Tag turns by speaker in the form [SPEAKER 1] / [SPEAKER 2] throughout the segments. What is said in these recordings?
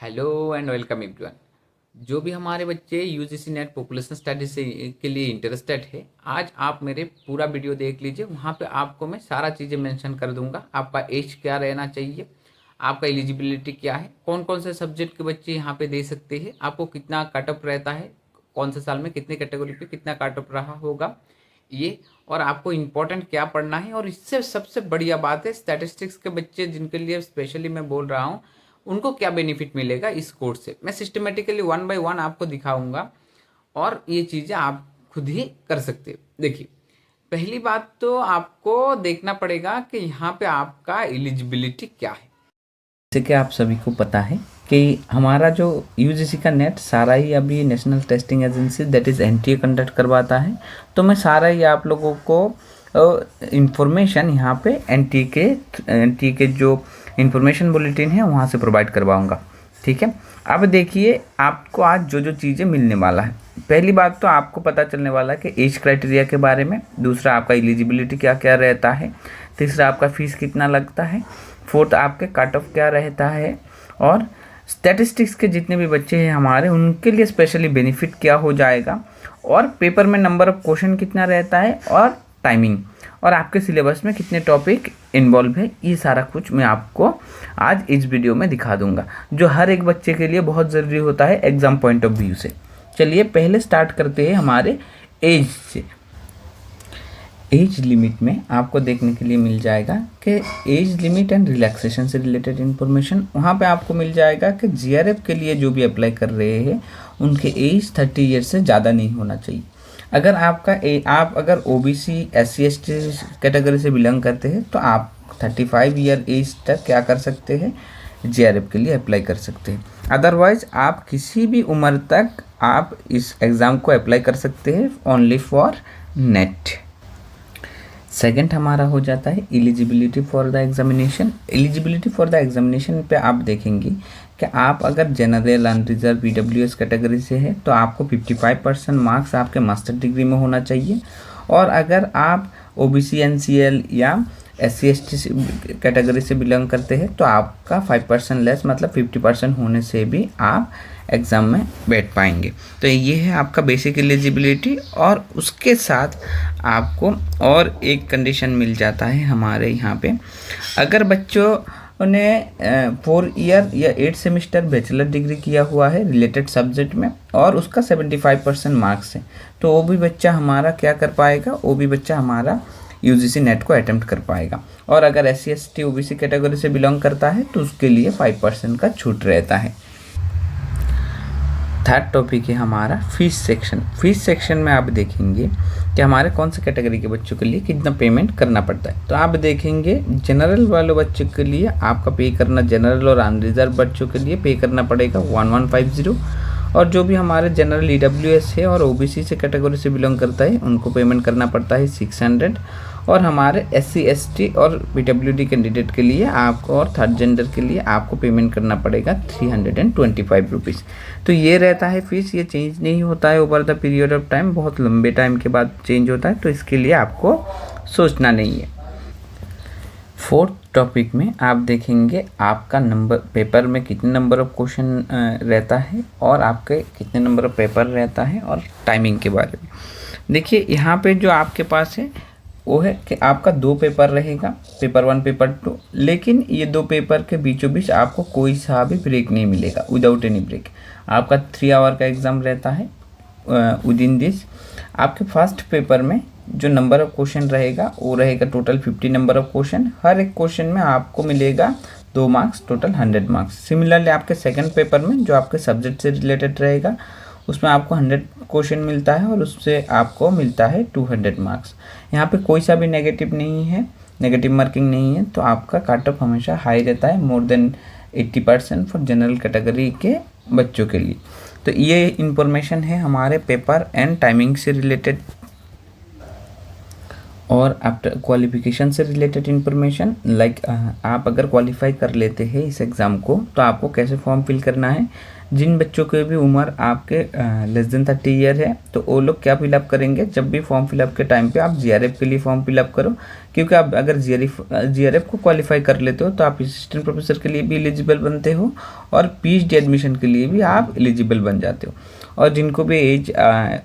[SPEAKER 1] Hello and welcome everyone. जो भी हमारे बच्चे यूजीसी नेट पॉपुलेशन स्टडीज के लिए इंटरेस्टेड है, आज आप मेरे पूरा वीडियो देख लीजिए। वहाँ पे आपको मैं सारा चीज़ें मेंशन कर दूंगा। आपका एज क्या रहना चाहिए, आपका एलिजिबिलिटी क्या है, कौन कौन से सब्जेक्ट के बच्चे यहाँ पे दे सकते हैं, आपको कितना कट ऑफ रहता है, कौन से साल में कितने कैटेगरी पे कितना कट ऑफ रहा होगा ये, और आपको इम्पोर्टेंट क्या पढ़ना है। और इससे सबसे बढ़िया बात है, स्टैटिस्टिक्स के बच्चे जिनके लिए स्पेशली मैं बोल रहा हूँ, उनको क्या बेनिफिट मिलेगा इस कोर्स से। मैं सिस्टमेटिकली वन बाय वन आपको दिखाऊंगा और ये चीज़ें आप खुद ही कर सकते हो। देखिए, पहली बात तो आपको देखना पड़ेगा कि यहाँ पे आपका एलिजिबिलिटी क्या है।
[SPEAKER 2] जैसे कि आप सभी को पता है कि हमारा जो यूजीसी का नेट सारा ही अभी national testing agency that is NTA conduct करवाता है। तो मैं सारा ही आप लोगों को इंफॉर्मेशन यहाँ पे एनटीए के जो इंफॉर्मेशन बुलेटिन है वहाँ से प्रोवाइड करवाऊँगा। ठीक है, अब देखिए आपको आज जो जो चीज़ें मिलने वाला है। पहली बात तो आपको पता चलने वाला है कि एज क्राइटेरिया के बारे में, दूसरा आपका एलिजिबिलिटी क्या क्या रहता है, तीसरा आपका फ़ीस कितना लगता है, फोर्थ आपके कट ऑफ क्या रहता है, और स्टैटिस्टिक्स के जितने भी बच्चे हैं हमारे उनके लिए स्पेशली बेनिफिट क्या हो जाएगा, और पेपर में नंबर ऑफ क्वेश्चन कितना रहता है, और टाइमिंग, और आपके सिलेबस में कितने टॉपिक इन्वॉल्व है। ये सारा कुछ मैं आपको आज इस वीडियो में दिखा दूंगा, जो हर एक बच्चे के लिए बहुत ज़रूरी होता है एग्ज़ाम पॉइंट ऑफ व्यू से। चलिए पहले स्टार्ट करते हैं हमारे एज से। एज लिमिट में आपको देखने के लिए मिल जाएगा कि एज लिमिट एंड रिलैक्सेशन से रिलेटेड इन्फॉर्मेशन। वहाँ पे आपको मिल जाएगा कि जीआरएफ के लिए जो भी अप्लाई कर रहे हैं उनके एज 30 ईयर से ज़्यादा नहीं होना चाहिए। अगर आप अगर ओबीसी SC ST कैटेगरी से बिलोंग करते हैं तो आप 35 ईयर एज तक क्या कर सकते हैं, जीआरएफ के लिए अप्लाई कर सकते हैं। अदरवाइज आप किसी भी उम्र तक आप इस एग्ज़ाम को अप्लाई कर सकते हैं ओनली फॉर नेट। सेकंड हमारा हो जाता है eligibility for the examination. Eligibility for the examination पे आप देखेंगे कि आप अगर जनरल अनरिजर्व ईडब्ल्यूएस कैटेगरी से है तो आपको 55% मार्क्स आपके मास्टर डिग्री में होना चाहिए, और अगर आप ओबीसी एनसीएल या SC ST कैटेगरी से बिलोंग करते हैं तो आपका 5% लेस मतलब 50% होने से भी आप एग्ज़ाम में बैठ पाएंगे। तो ये है आपका बेसिक एलिजिबिलिटी, और उसके साथ आपको और एक कंडीशन मिल जाता है हमारे यहाँ पे। अगर बच्चों ने 4 ईयर या 8 सेमेस्टर बैचलर डिग्री किया हुआ है रिलेटेड सब्जेक्ट में और उसका 75% मार्क्स है, तो वो भी बच्चा हमारा क्या कर पाएगा, वो भी बच्चा हमारा यूजीसी नेट को अटेम्प्ट कर पाएगा। और अगर SC ST OBC कैटेगरी से बिलोंग करता है तो उसके लिए 5% का छूट रहता है। थर्ड टॉपिक है हमारा फीस सेक्शन। फीस सेक्शन में आप देखेंगे कि हमारे कौन से कैटेगरी के बच्चों के लिए कितना पेमेंट करना पड़ता है। तो आप देखेंगे जनरल वाले बच्चों के लिए आपका पे करना, जनरल और अनरिजर्व बच्चों के लिए पे करना पड़ेगा 1150, और जो भी हमारे जनरल EWS है और OBC से कैटेगरी से बिलोंग करता है उनको पेमेंट करना पड़ता है 600, और हमारे SC ST और PWD कैंडिडेट के लिए आपको और थर्ड जेंडर के लिए आपको पेमेंट करना पड़ेगा 325 रुपीज़। तो ये रहता है फीस, ये चेंज नहीं होता है over the period of time, बहुत लंबे टाइम के बाद चेंज होता है, तो इसके लिए आपको सोचना नहीं है। फोर्थ टॉपिक में आप देखेंगे आपका नंबर पेपर में कितने नंबर ऑफ क्वेश्चन रहता है और आपके कितने नंबर ऑफ पेपर रहता है, और टाइमिंग के बारे में। देखिए यहाँ पे जो आपके पास है वो है कि आपका 2 पेपर रहेगा, पेपर 1 पेपर 2, लेकिन ये 2 पेपर के बीचों बीच आपको कोई सा भी ब्रेक नहीं मिलेगा, विदाउट एनी ब्रेक। आपका 3 आवर का एग्ज़ाम रहता है विद इन दिस। आपके फर्स्ट पेपर में जो नंबर ऑफ क्वेश्चन रहेगा वो रहेगा टोटल 50 नंबर ऑफ क्वेश्चन। हर एक क्वेश्चन में आपको मिलेगा 2 मार्क्स, टोटल 100 मार्क्स। सिमिलरली आपके सेकंड पेपर में जो आपके सब्जेक्ट से रिलेटेड रहेगा उसमें आपको 100 क्वेश्चन मिलता है और उससे आपको मिलता है 200 मार्क्स। यहाँ पे कोई सा भी नेगेटिव नहीं है, नेगेटिव मार्किंग नहीं है, तो आपका कट ऑफ हमेशा हाई रहता है, more than 80% for general category के बच्चों के लिए। तो ये इंफॉर्मेशन है हमारे पेपर एंड टाइमिंग से रिलेटेड। और आफ्टर क्वालिफिकेशन से रिलेटेड इन्फॉर्मेशन लाइक आप अगर क्वालिफाई कर लेते हैं इस एग्ज़ाम को तो आपको कैसे फॉर्म फिल करना है, जिन बच्चों की भी उम्र आपके लेस देन 30 ईयर है तो वो लोग क्या फिलअप करेंगे, जब भी फॉर्म फिलअप के टाइम पे आप जीआरएफ के लिए फॉर्म फिलअप करो, क्योंकि आप अगर जीआरएफ को क्वालिफाई कर लेते हो तो आप असिस्टेंट प्रोफेसर के लिए भी एलिजिबल बनते हो और पीएचडी एडमिशन के लिए भी आप एलिजिबल बन जाते हो। और जिनको भी एज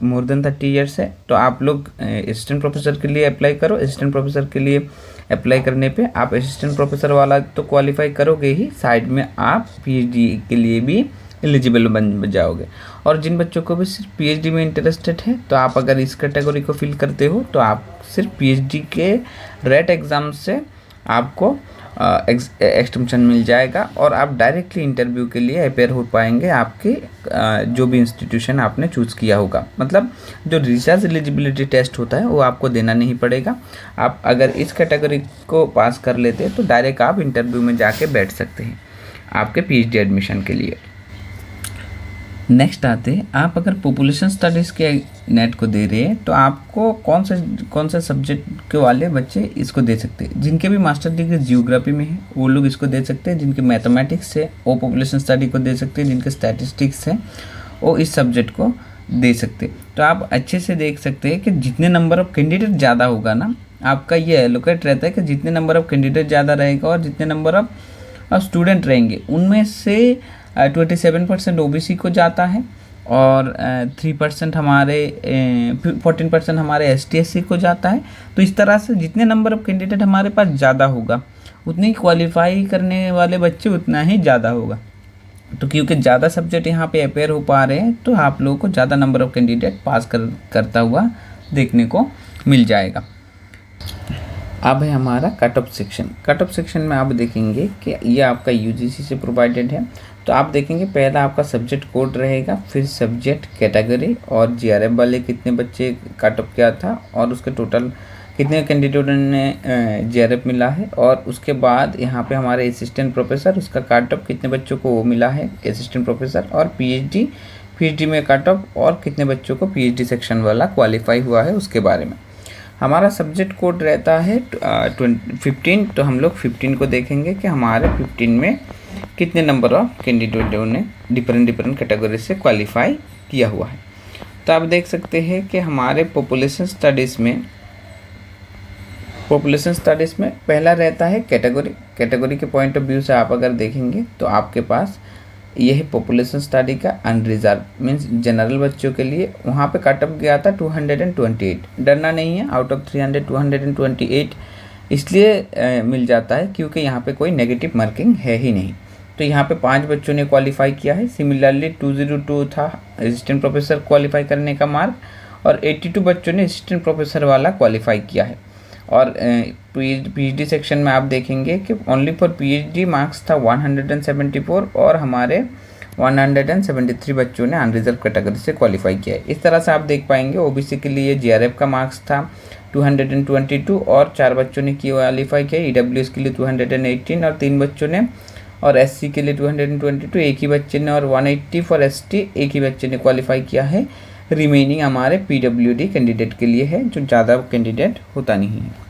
[SPEAKER 2] मोर देन 30 ईयर्स है तो आप लोग असिस्टेंट प्रोफेसर के लिए अप्लाई करो। असिस्टेंट प्रोफेसर के लिए अप्लाई करने पे आप असिस्टेंट प्रोफेसर वाला तो क्वालिफाई करोगे ही, साइड में आप पीएचडी के लिए भी एलिजिबल बन जाओगे। और जिन बच्चों को भी सिर्फ पीएचडी में इंटरेस्टेड है तो आप अगर इस कैटेगरी को फिल करते हो तो आप सिर्फ पीएचडी के रेट एग्ज़ाम से आपको एक्सटेंशन मिल जाएगा और आप डायरेक्टली इंटरव्यू के लिए अपेयर हो पाएंगे आपके जो भी इंस्टीट्यूशन आपने चूज़ किया होगा। मतलब जो रिसर्च एलिजिबिलिटी टेस्ट होता है वो आपको देना नहीं पड़ेगा। आप अगर इस कैटेगरी को पास कर लेते हैं तो डायरेक्ट आप इंटरव्यू में जाके बैठ सकते हैं आपके पीएचडी एडमिशन के लिए। नेक्स्ट आते हैं, आप अगर पॉपुलेशन स्टडीज़ के नेट को दे रहे हैं तो आपको कौन से सब्जेक्ट के वाले बच्चे इसको दे सकते हैं। जिनके भी मास्टर डिग्री जियोग्राफी में है वो लोग इसको दे सकते हैं, जिनके मैथमेटिक्स है वो पॉपुलेशन स्टडी को दे सकते हैं, जिनके स्टैटिस्टिक्स है वो इस सब्जेक्ट को दे सकते हैं। तो आप अच्छे से देख सकते हैं कि जितने नंबर ऑफ कैंडिडेट ज़्यादा होगा ना, आपका ये एलोकेट रहता है कि जितने नंबर ऑफ कैंडिडेट ज़्यादा रहेगा और जितने नंबर ऑफ स्टूडेंट रहेंगे उनमें से 27% ओबीसी को जाता है और 3% हमारे 14% हमारे एसटी/एससी को जाता है। तो इस तरह से जितने नंबर ऑफ कैंडिडेट हमारे पास ज़्यादा होगा उतनी क्वालिफाई करने वाले बच्चे उतना ही ज़्यादा होगा। तो क्योंकि ज़्यादा सब्जेक्ट यहाँ पे अपेयर हो पा रहे हैं तो आप लोगों को ज़्यादा नंबर ऑफ कैंडिडेट पास करता हुआ देखने को मिल जाएगा। अब है हमारा cut off section. Cut off section में आप देखेंगे कि ये आपका यूजीसी से प्रोवाइडेड है। तो आप देखेंगे पहला आपका सब्जेक्ट कोड रहेगा, फिर सब्जेक्ट कैटेगरी और जीआरएफ वाले कितने बच्चे कट ऑफ किया था और उसके टोटल कितने कैंडिडेट ने जीआरएफ मिला है, और उसके बाद यहाँ पे हमारे असिस्टेंट प्रोफेसर उसका कट ऑफ कितने बच्चों को वो मिला है असिस्टेंट प्रोफेसर, और पीएचडी में कट ऑफ और कितने बच्चों को पीएचडी सेक्शन वाला क्वालिफाई हुआ है उसके बारे में। हमारा सब्जेक्ट कोड रहता है 15, तो हम लोग 15 को देखेंगे कि हमारे 15 में कितने नंबर ऑफ कैंडिडेटों ने डिफरेंट कैटेगरी से क्वालिफाई किया हुआ है। तो आप देख सकते हैं कि हमारे पॉपुलेशन स्टडीज़ में पहला रहता है कैटेगरी के पॉइंट ऑफ व्यू से आप अगर देखेंगे तो आपके पास यह पॉपुलेशन स्टडी का अनरिजर्व मीन्स जनरल बच्चों के लिए वहाँ पे कट ऑफ गया था 228। डरना नहीं है, आउट ऑफ 300 228 इसलिए मिल जाता है क्योंकि यहाँ पे कोई नेगेटिव मार्किंग है ही नहीं। तो यहाँ पे 5 बच्चों ने क्वालिफाई किया है। सिमिलरली 202 था असिस्टेंट प्रोफेसर क्वालिफाई करने का मार्क और 82 बच्चों ने असिस्टेंट प्रोफेसर वाला क्वालिफाई किया है। और पीएचडी सेक्शन में आप देखेंगे कि ओनली फॉर पीएचडी मार्क्स था 174 और हमारे 173 बच्चों ने अनरिजर्व कैटेगरी से क्वालिफाई किया है। इस तरह से आप देख पाएंगे ओबीसी के लिए जीआरएफ का मार्क्स था 222 और 4 बच्चों ने क्वालिफाई किया। ईडब्ल्यूएस के लिए 218 और 3 बच्चों ने, और एससी के लिए 222 एक ही बच्चे ने, और 180 फॉर एसटी एक ही बच्चे ने क्वालिफाई किया है। रिमेनिंग हमारे पीडब्ल्यूडी कैंडिडेट के लिए है जो ज़्यादा कैंडिडेट होता नहीं है।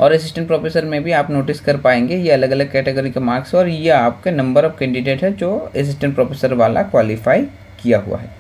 [SPEAKER 2] और असिस्टेंट प्रोफेसर में भी आप नोटिस कर पाएंगे ये अलग अलग कैटेगरी के मार्क्स और ये आपके नंबर ऑफ कैंडिडेट है जो असिस्टेंट प्रोफेसर वाला क्वालिफाई किया हुआ है।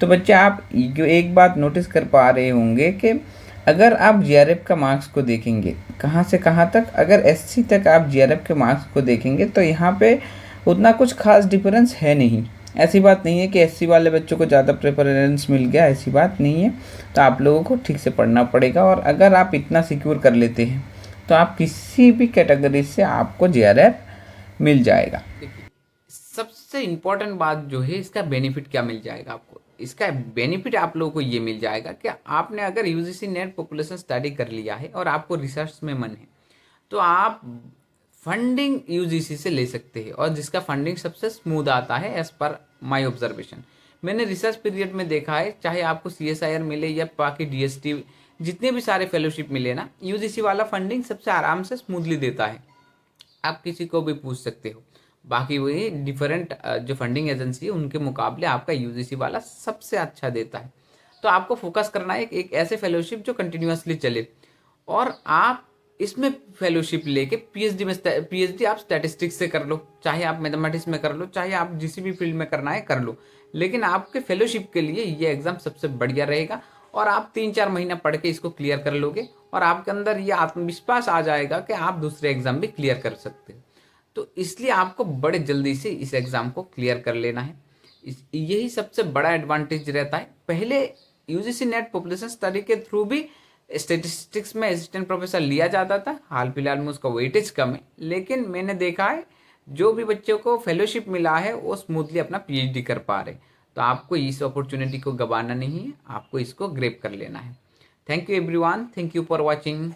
[SPEAKER 2] तो बच्चे आप जो एक बात नोटिस कर पा रहे होंगे कि अगर आप जीआरएफ का मार्क्स को देखेंगे कहाँ से कहाँ तक, अगर एससी तक आप जीआरएफ के मार्क्स को देखेंगे तो यहाँ पे उतना कुछ खास डिफरेंस है नहीं। ऐसी बात नहीं है कि एससी वाले बच्चों को ज़्यादा प्रेफरेंस मिल गया, ऐसी बात नहीं है। तो आप लोगों को ठीक से पढ़ना पड़ेगा और अगर आप इतना सिक्योर कर लेते हैं तो आप किसी भी कैटेगरी से आपको जीआरएफ मिल जाएगा।
[SPEAKER 1] देखिए, सबसे इम्पोर्टेंट बात जो है इसका बेनिफिट क्या मिल जाएगा आपको। इसका बेनिफिट आप लोगों को ये मिल जाएगा कि आपने अगर यूजीसी नेट पॉपुलेशन स्टडी कर लिया है और आपको रिसर्च में मन है तो आप फंडिंग यूजीसी से ले सकते हैं, और जिसका फंडिंग सबसे स्मूथ आता है एज पर माय ऑब्जर्वेशन। मैंने रिसर्च पीरियड में देखा है, चाहे आपको CSIR मिले या बाकी DST जितने भी सारे फेलोशिप मिले ना, यूजीसी वाला फंडिंग सबसे आराम से स्मूथली देता है। आप किसी को भी पूछ सकते हो। बाकी वही डिफरेंट जो फंडिंग एजेंसी है उनके मुकाबले आपका यूजीसी वाला सबसे अच्छा देता है। तो आपको फोकस करना है एक ऐसे फेलोशिप जो कंटिन्यूसली चले और आप इसमें फेलोशिप लेके पीएचडी आप स्टैटिस्टिक्स से कर लो, चाहे आप मैथमेटिक्स में कर लो, चाहे आप जिस भी फील्ड में करना है कर लो, लेकिन आपके फेलोशिप के लिए ये एग्ज़ाम सबसे बढ़िया रहेगा। और आप 3-4 महीना पढ़ के इसको क्लियर कर लोगे और आपके अंदर ये आत्मविश्वास आ जाएगा कि आप दूसरे एग्ज़ाम भी क्लियर कर सकते हो। तो इसलिए आपको बड़े जल्दी से इस एग्ज़ाम को क्लियर कर लेना है। यही सबसे बड़ा एडवांटेज रहता है। पहले यूजीसी नेट पॉपुलेशन स्टडी के थ्रू भी स्टेटिस्टिक्स में असिस्टेंट प्रोफेसर लिया जाता था, हाल फिलहाल में उसका वेटेज कम है, लेकिन मैंने देखा है जो भी बच्चों को फेलोशिप मिला है वो स्मूथली अपना पीएचडी कर पा रहे। तो आपको इस अपॉर्चुनिटी को गंवाना नहीं है, आपको इसको ग्रैब कर लेना है। Thank you everyone, thank you for watching.